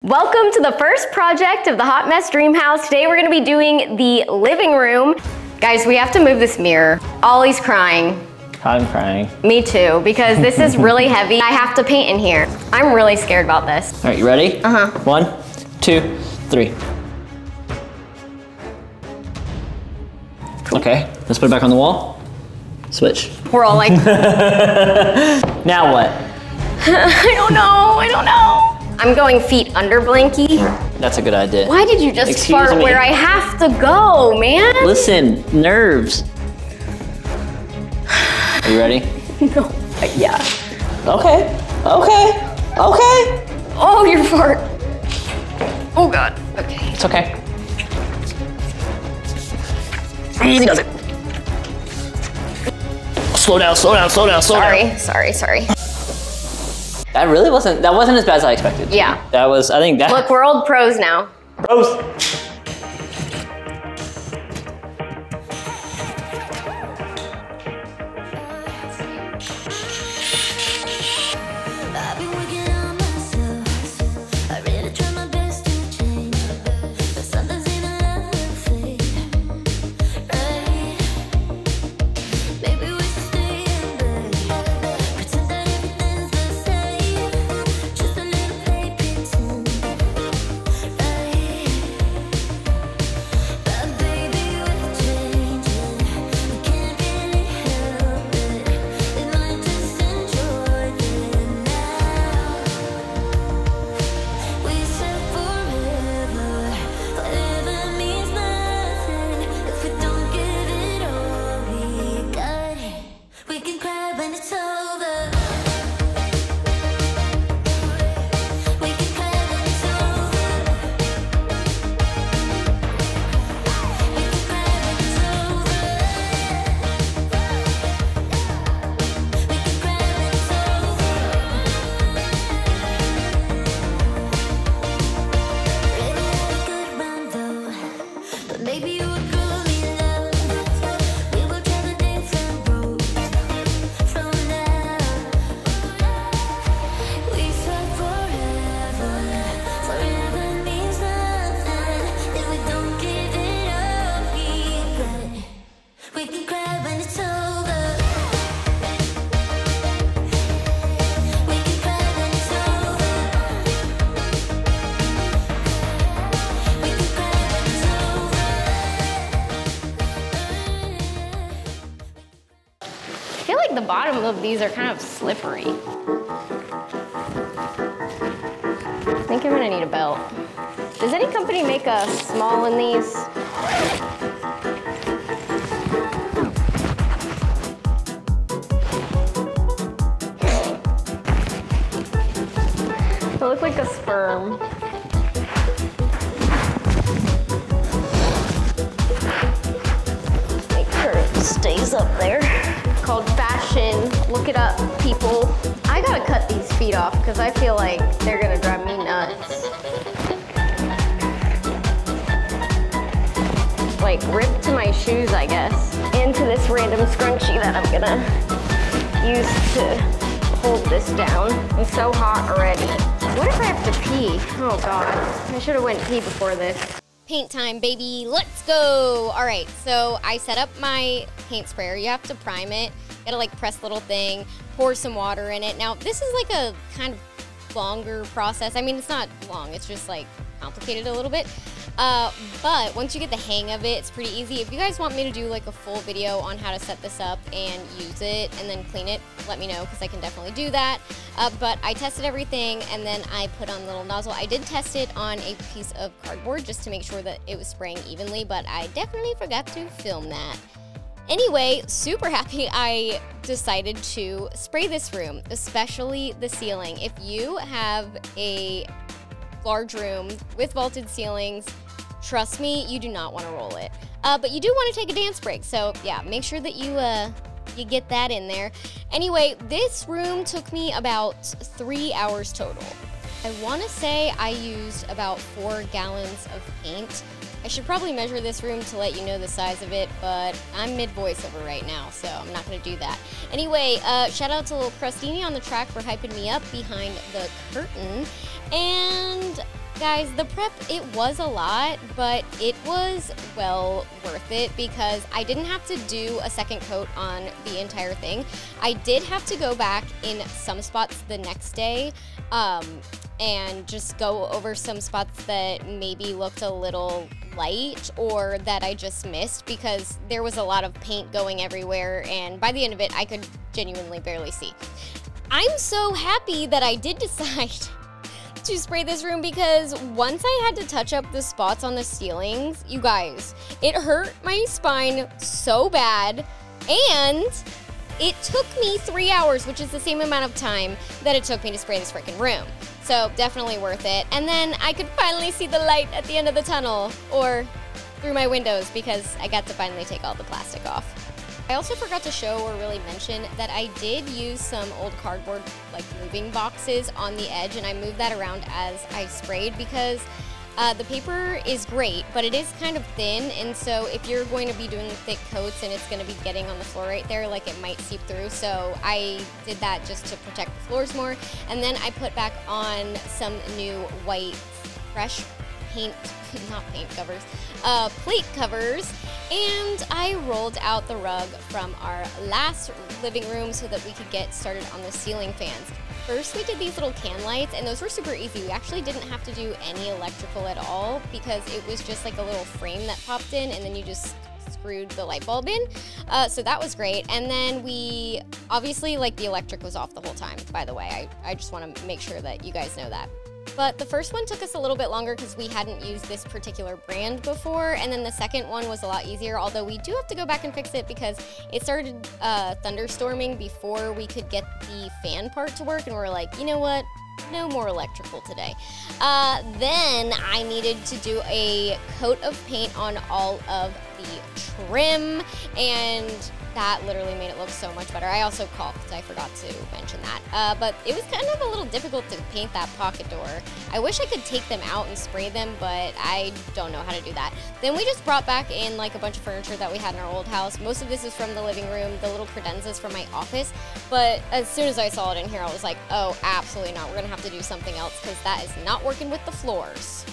Welcome to the first project of the Hot Mess Dream House. Today we're gonna be doing the living room. Guys, we have to move this mirror. Ollie's crying. I'm crying. Me too, because this is really heavy. I have to paint in here. I'm really scared about this. All right, you ready? Uh-huh. 1, 2, 3. Cool. Okay, let's put it back on the wall. Switch. We're all like, Now what? I don't know. I'm going feet under blankie. That's a good idea. Why did you just Excuse fart me. where I have to go, man? Listen, nerves. Are you ready? No, yeah. Okay. Oh, your fart. Oh God, okay. It's okay. Easy does it. Slow down. Sorry. That wasn't as bad as I expected. Yeah. I think that. Look, we're old pros now. Pros. I feel like the bottom of these are kind of slippery. I think I'm gonna need a belt. Does any company make a small in these? They look like a sperm. Make sure it stays up there. Called fashion. Look it up, people. I gotta cut these feet off because I feel like they're gonna drive me nuts. Like ripped to my shoes, I guess. Into this random scrunchie that I'm gonna use to hold this down. I'm so hot already. What if I have to pee? Oh God, I should have went pee before this. Paint time, baby, let's go. All right, so I set up my paint sprayer. You have to prime it. You gotta like press the little thing, pour some water in it. Now, this is like a kind of longer process. I mean, it's not long, it's just like complicated a little bit. But once you get the hang of it, it's pretty easy. If you guys want me to do like a full video on how to set this up and use it and then clean it, let me know because I can definitely do that. But I tested everything and then I put on a little nozzle. I did test it on a piece of cardboard just to make sure that it was spraying evenly, but I definitely forgot to film that. Anyway, super happy I decided to spray this room, especially the ceiling. If you have a large room with vaulted ceilings, trust me, you do not want to roll it. But you do want to take a dance break, so yeah, make sure that you get that in there. Anyway, this room took me about 3 hours total. I want to say I used about 4 gallons of paint. I should probably measure this room to let you know the size of it, but I'm mid-voiceover right now, so I'm not gonna do that. Anyway, shout out to Lil Crustini on the track for hyping me up behind the curtain. And Guys, the prep, it was a lot, but it was well worth it because I didn't have to do a second coat on the entire thing. I did have to go back in some spots the next day and just go over some spots that maybe looked a little light or that I just missed because there was a lot of paint going everywhere, and by the end of it, I could genuinely barely see. I'm so happy that I did decide to spray this room because once I had to touch up the spots on the ceilings, you guys, it hurt my spine so bad, and it took me 3 hours, which is the same amount of time that it took me to spray this freaking room. So definitely worth it. And then I could finally see the light at the end of the tunnel, or through my windows, because I got to finally take all the plastic off. I also forgot to show or really mention that I did use some old cardboard like moving boxes on the edge, and I moved that around as I sprayed because the paper is great, but it is kind of thin, and so if you're going to be doing thick coats and it's going to be getting on the floor right there, like it might seep through, so I did that just to protect the floors more. And then I put back on some new white fresh paint, not paint covers, plate covers, and I rolled out the rug from our last living room so that we could get started on the ceiling fans. First, we did these little can lights, and those were super easy. We actually didn't have to do any electrical at all because it was just like a little frame that popped in, and then you just screwed the light bulb in. So that was great. And then we, obviously, like the electric was off the whole time, by the way. I just want to make sure that you guys know that. But the first one took us a little bit longer because we hadn't used this particular brand before, and then the second one was a lot easier, although we do have to go back and fix it because it started thunderstorming before we could get the fan part to work, and we're like, you know what? No more electrical today. Then I needed to do a coat of paint on all of the trim, and that literally made it look so much better. I also caulked, I forgot to mention that. But it was kind of a little difficult to paint that pocket door. I wish I could take them out and spray them, but I don't know how to do that. Then we just brought back in like a bunch of furniture that we had in our old house. Most of this is from the living room, the little credenzas from my office. But as soon as I saw it in here, I was like, oh, absolutely not. We're gonna have to do something else because that is not working with the floors.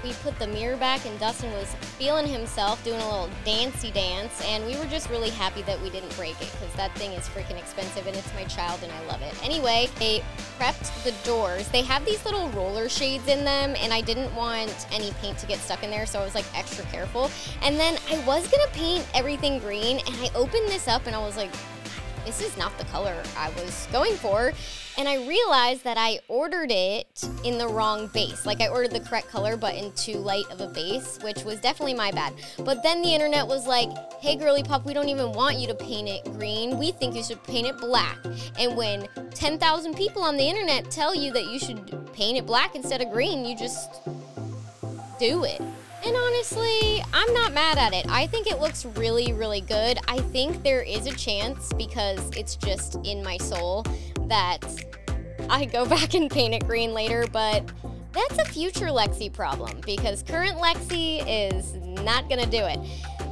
We put the mirror back, and Dustin was feeling himself, doing a little dancey dance, and we were just really happy that we didn't break it because that thing is freaking expensive, and it's my child, and I love it. Anyway, they prepped the doors. They have these little roller shades in them, and I didn't want any paint to get stuck in there, so I was like extra careful. And then I was gonna paint everything green, and I opened this up, and I was like, this is not the color I was going for. And I realized that I ordered it in the wrong base. Like I ordered the correct color, but in too light of a base, which was definitely my bad. But then the internet was like, hey girly pop, we don't even want you to paint it green. We think you should paint it black. And when 10,000 people on the internet tell you that you should paint it black instead of green, you just do it. And honestly, I'm not mad at it. I think it looks really, really good. I think there is a chance, because it's just in my soul, that I go back and paint it green later, but that's a future Lexi problem because current Lexi is not gonna do it.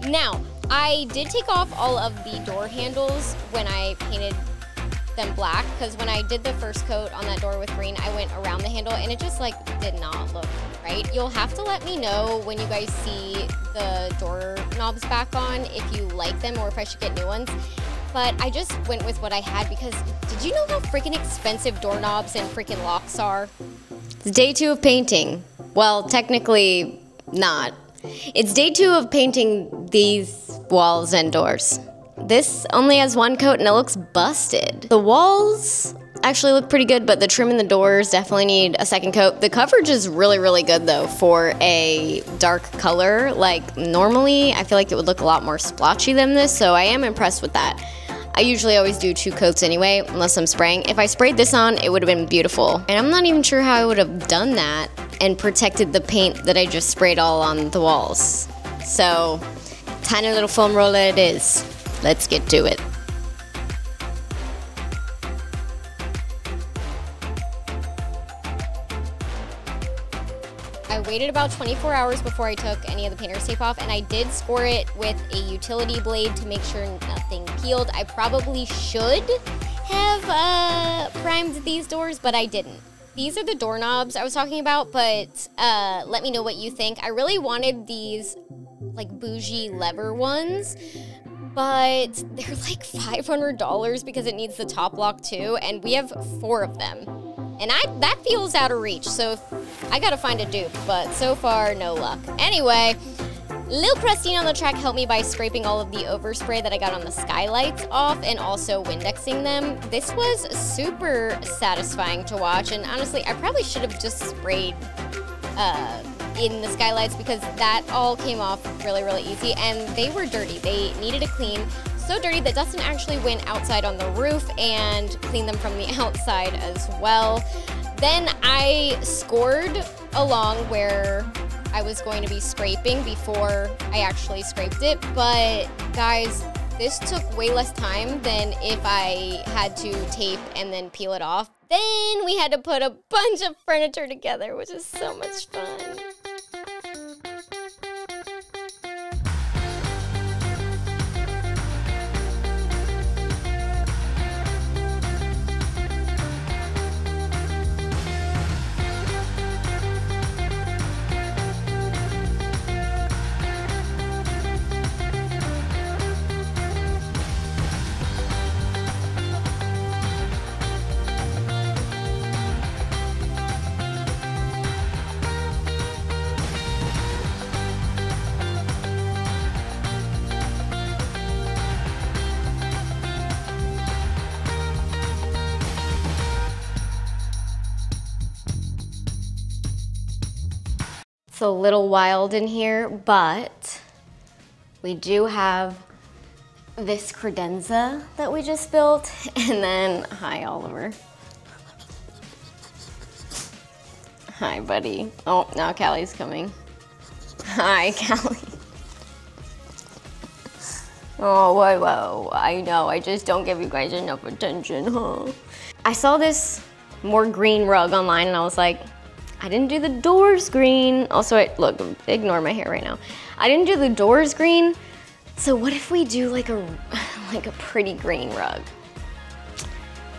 Now, I did take off all of the door handles when I painted them black, because when I did the first coat on that door with green, I went around the handle and it just like did not look right. You'll have to let me know when you guys see the door knobs back on if you like them or if I should get new ones. But I just went with what I had because did you know how freaking expensive doorknobs and freaking locks are? It's day 2 of painting. Well, technically not. It's day 2 of painting these walls and doors. This only has 1 coat and it looks busted. The walls actually look pretty good, but the trim and the doors definitely need a second coat. The coverage is really, really good though for a dark color. Like normally, I feel like it would look a lot more splotchy than this, so I am impressed with that. I usually always do 2 coats anyway, unless I'm spraying. If I sprayed this on, it would have been beautiful. And I'm not even sure how I would have done that and protected the paint that I just sprayed all on the walls. So, tiny little foam roller it is. Let's get to it. I waited about 24 hours before I took any of the painter's tape off, and I did score it with a utility blade to make sure nothing peeled. I probably should have primed these doors, but I didn't. these are the doorknobs I was talking about, but let me know what you think. I really wanted these like bougie lever ones, but they're like $500 because it needs the top lock too, and we have 4 of them. And that feels out of reach, so I gotta find a dupe, but so far, no luck. Anyway, Lil Christine on the track helped me by scraping all of the overspray that I got on the skylights off and also Windexing them. This was super satisfying to watch, and honestly, I probably should have just sprayed in the skylights because that all came off really, really easy, and they were dirty. They needed a clean. So dirty that Dustin actually went outside on the roof and cleaned them from the outside as well. Then I scored along where I was going to be scraping before I actually scraped it, but guys, this took way less time than if I had to tape and then peel it off. Then we had to put a bunch of furniture together, which is so much fun. It's a little wild in here, but we do have this credenza that we just built, and then, hi Oliver. Hi buddy. Oh, now Callie's coming. Hi Callie. Oh, whoa, I know, I just don't give you guys enough attention, huh? I saw this more green rug online and I was like, I didn't do the doors green. Also, look, ignore my hair right now. I didn't do the doors green, so what if we do like a pretty green rug?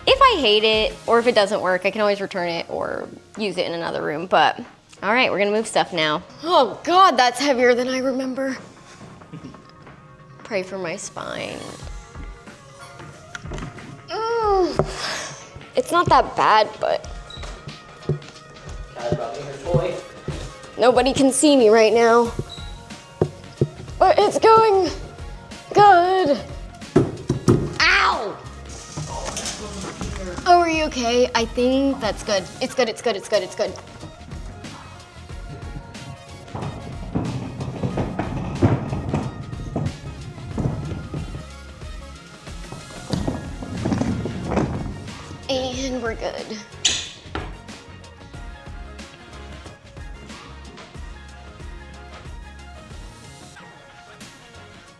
If I hate it, or if it doesn't work, I can always return it or use it in another room, but all right, we're gonna move stuff now. Oh God, that's heavier than I remember. Pray for my spine. It's not that bad, but her toy. Nobody can see me right now. But it's going good. Ow! Oh, are you okay? I think that's good. It's good, it's good, it's good, it's good. And we're good.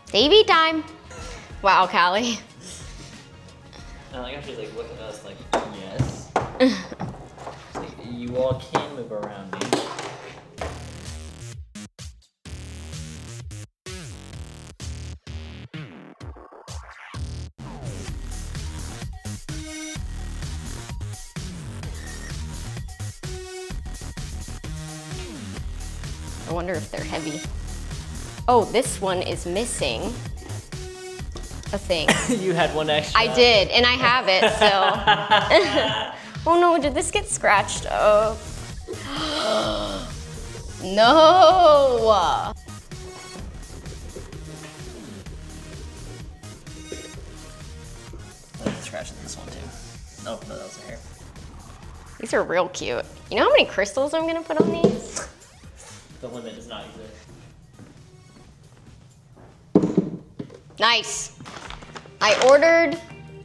TV time. Wow, Callie. I like how she's like looking at us like, yes. Like, you all can move around me. I wonder if they're heavy. Oh, this one is missing a thing. You had one extra. I did, and I have it still. Oh no, did this get scratched up? No! Let's scratch this one too. Oh, no, that was a hair. These are real cute. You know how many crystals I'm gonna put on these? The limit does not exist. Nice. I ordered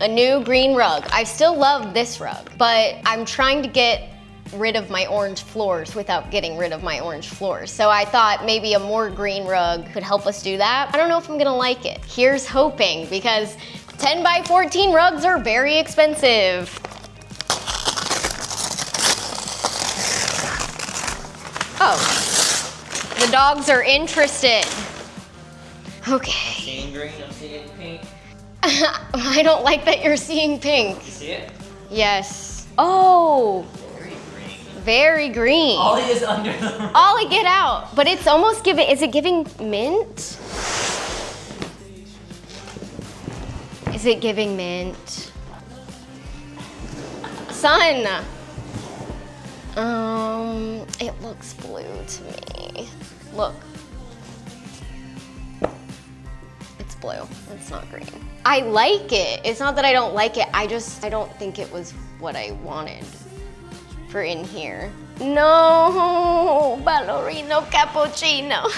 a new green rug. I still love this rug, but I'm trying to get rid of my orange floors without getting rid of my orange floors. So I thought maybe a more green rug could help us do that. I don't know if I'm gonna like it. Here's hoping, because 10 by 14 rugs are very expensive. Oh, the dogs are interested. Okay. Seeing green, I'm seeing pink. I don't like that you're seeing pink. You see it? Yes. Oh. Very green. very green. Ollie is under the Ollie, get out. But it's almost giving, is it giving mint? Is it giving mint? Son. It looks blue to me. Look. It's blue, it's not green. I like it. It's not that I don't like it. I don't think it was what I wanted for in here. No, ballerino cappuccino.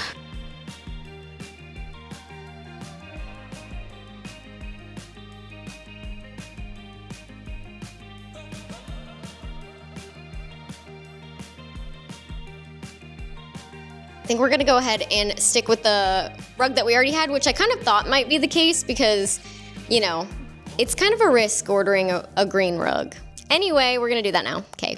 I think we're gonna go ahead and stick with the rug that we already had, which I kind of thought might be the case because, you know, it's kind of a risk ordering a green rug. Anyway, we're gonna do that now, okay.